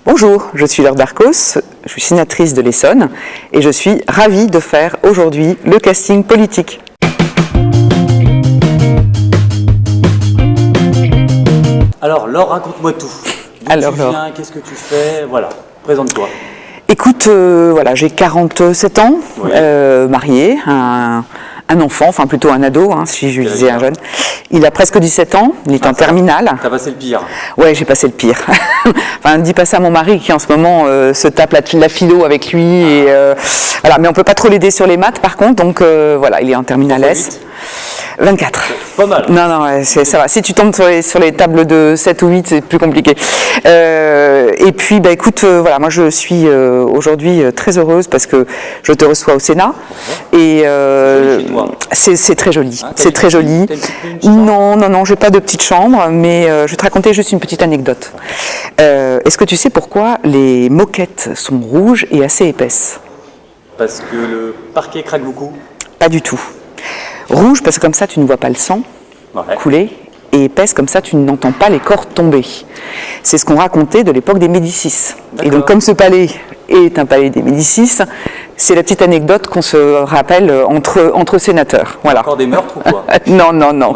Bonjour, je suis Laure Darcos, je suis sénatrice de l'Essonne et je suis ravie de faire aujourd'hui le casting politique. Alors Laure, raconte-moi tout. Alors, tu viens, qu'est-ce que tu fais? Voilà, présente-toi. Écoute, voilà, j'ai 47 ans, Oui. mariée, un enfant, enfin plutôt un ado, si je disais un jeune. Il a presque 17 ans, il est en terminale. T'as passé le pire. Ouais, j'ai passé le pire. Enfin, ne dis pas ça à mon mari qui en ce moment se tape la philo avec lui. Et, voilà, mais on peut pas trop l'aider sur les maths par contre, donc voilà, il est en terminale S. 24. Pas mal. Non, ouais, ça va. Si tu tombes sur les tables de 7 ou 8, c'est plus compliqué. Et puis, écoute, voilà, moi je suis aujourd'hui très heureuse parce que je te reçois au Sénat. Et c'est très joli. C'est très joli. Non, j'ai pas de petite chambre, mais je vais te raconter juste une petite anecdote. Est-ce que tu sais pourquoi les moquettes sont rouges et assez épaisses? Parce que le parquet craque beaucoup. Pas du tout. Rouge parce que comme ça tu ne vois pas le sang couler, et épaisse comme ça tu n'entends pas les cordes tomber. C'est ce qu'on racontait de l'époque des Médicis. Et donc comme ce palais est un palais des Médicis, c'est la petite anecdote qu'on se rappelle entre sénateurs. Voilà. Encore des meurtres ou quoi? Non.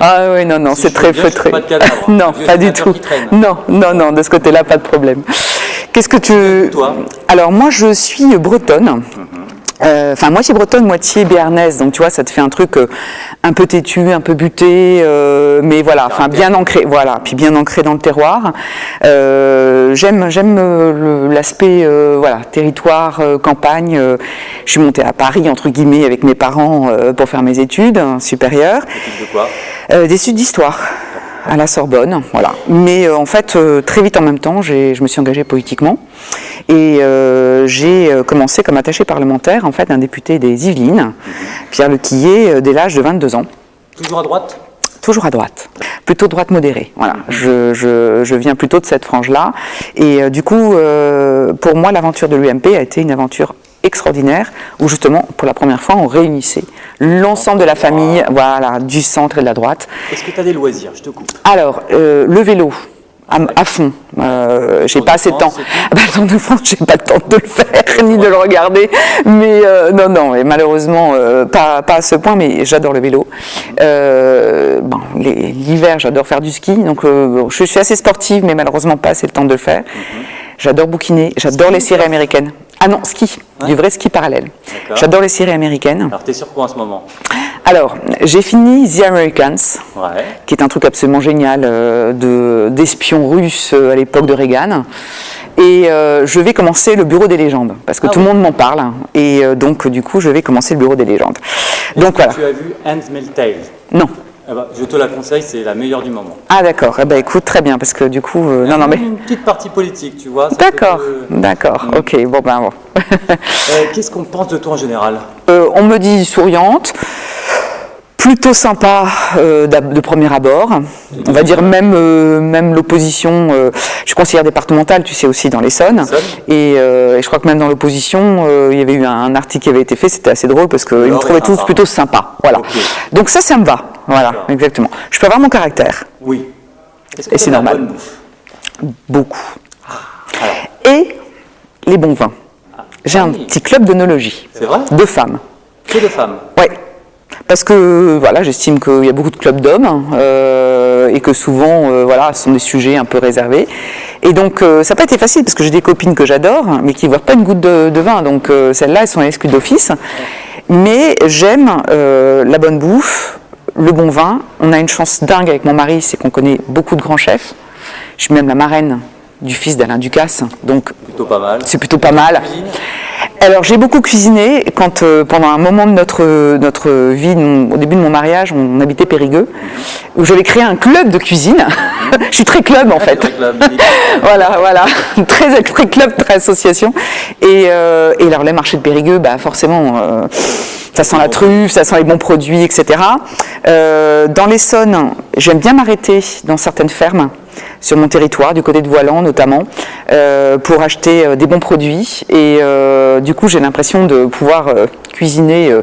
Ah oui, non, si c'est très feutré. Pas de cadavre, non, pas du tout. Non, de ce côté-là, pas de problème. Qu'est-ce que tu... Toi? Alors moi je suis bretonne. Enfin, moitié bretonne, moitié béarnaise, donc tu vois, ça te fait un truc un peu têtu, un peu buté, mais voilà, enfin bien ancré, voilà, puis bien ancré dans le terroir. J'aime l'aspect, voilà, territoire, campagne. Je suis montée à Paris entre guillemets avec mes parents pour faire mes études supérieures. Études de quoi? Des études d'histoire. À la Sorbonne, voilà. Mais en fait, très vite en même temps, je me suis engagée politiquement et j'ai commencé comme attachée parlementaire, en fait, d'un député des Yvelines, Pierre Lequillet, dès l'âge de 22 ans. Toujours à droite? Toujours à droite, plutôt droite modérée. Voilà, je viens plutôt de cette frange-là. Et du coup, pour moi, l'aventure de l'UMP a été une aventure extraordinaire, où justement, pour la première fois, on réunissait l'ensemble de la famille, voilà, du centre et de la droite. Est-ce que tu as des loisirs? Je te coupe. Alors, le vélo, à fond. J'ai pas assez de temps. Le Tour de France, j'ai pas le temps de le faire, ni de le regarder. Mais non, et malheureusement, pas à ce point, mais j'adore le vélo. L'hiver, j'adore faire du ski. Donc, je suis assez sportive, mais malheureusement pas assez le temps de le faire. J'adore bouquiner, j'adore les séries américaines. Ah non, ski, du vrai ski parallèle. J'adore les séries américaines. Alors, t'es sur quoi en ce moment? Alors, j'ai fini The Americans, qui est un truc absolument génial d'espions russes à l'époque de Reagan. Et je vais commencer le Bureau des légendes, parce que tout le monde m'en parle. Et donc, du coup, je vais commencer le Bureau des légendes. Donc, voilà. Tu as vu Handmaid's Tale? Non. Je te la conseille, c'est la meilleure du moment. Ah d'accord, écoute, très bien, parce que du coup... Une petite partie politique, tu vois. D'accord, ok, bon. Qu'est-ce qu'on pense de toi en général? On me dit souriante, plutôt sympa de premier abord, on va dire même l'opposition, je suis conseillère départementale, tu sais, aussi dans l'Essonne, et je crois que même dans l'opposition, il y avait eu un article qui avait été fait, c'était assez drôle parce qu'ils me trouvaient tous plutôt sympas, voilà. Okay. Donc ça me va, voilà, exactement. Je peux avoir mon caractère. Oui. Et c'est normal. Beaucoup. Et les bons vins. J'ai un petit club d'œnologie. C'est vrai? De femmes. Que de femmes? Ouais. Parce que voilà, j'estime qu'il y a beaucoup de clubs d'hommes et que souvent, ce sont des sujets un peu réservés. Et donc, ça n'a pas été facile parce que j'ai des copines que j'adore, mais qui ne boivent pas une goutte de vin. Donc, celles-là, elles sont exclues d'office. Mais j'aime la bonne bouffe, le bon vin. On a une chance dingue avec mon mari, c'est qu'on connaît beaucoup de grands chefs. Je suis même la marraine du fils d'Alain Ducasse. Donc, plutôt pas mal. C'est plutôt pas mal. Alors j'ai beaucoup cuisiné quand pendant un moment de notre vie, au début de mon mariage, on habitait Périgueux, où j'avais créé un club de cuisine. Je suis très club en fait. Voilà, très club, très association. Et alors les marchés de Périgueux, forcément, ça sent la truffe, ça sent les bons produits, etc. Dans l'Essonne, j'aime bien m'arrêter dans certaines fermes. Sur mon territoire, du côté de Voilan notamment, pour acheter des bons produits. Et du coup, j'ai l'impression de pouvoir cuisiner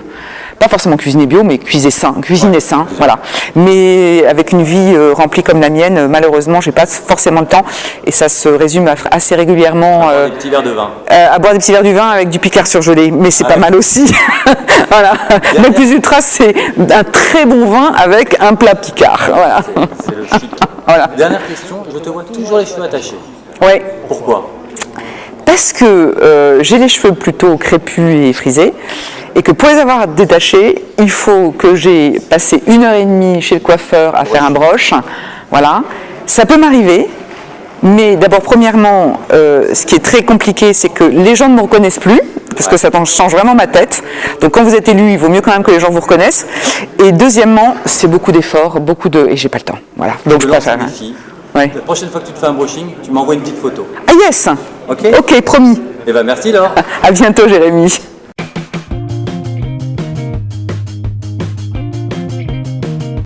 pas forcément cuisiner bio, mais cuisiner sain, voilà. Mais avec une vie remplie comme la mienne, malheureusement, j'ai pas forcément le temps, et ça se résume assez régulièrement Des petits verres de vin. à boire des petits verres du vin avec du Picard surgelé, mais c'est pas mal aussi. Voilà. Le plus ultra, c'est un très bon vin avec un plat Picard. Voilà. C'est le chic. Voilà. Dernière question, je te vois toujours les cheveux attachés. Ouais. Pourquoi? Parce que j'ai les cheveux plutôt crépus et frisés, et que pour les avoir détachés, il faut que j'ai passé 1h30 chez le coiffeur à faire un broche. Voilà. Ça peut m'arriver, mais d'abord, premièrement, ce qui est très compliqué, c'est que les gens ne me reconnaissent plus, parce que ça change vraiment ma tête. Donc quand vous êtes élu, il vaut mieux quand même que les gens vous reconnaissent. Et deuxièmement, c'est beaucoup d'efforts, et j'ai pas le temps. Voilà. Donc je préfère. Ouais. La prochaine fois que tu te fais un brushing, tu m'envoies une petite photo. Ah yes. Ok. Ok, promis. Eh ben merci Laure. À bientôt, Jérémy.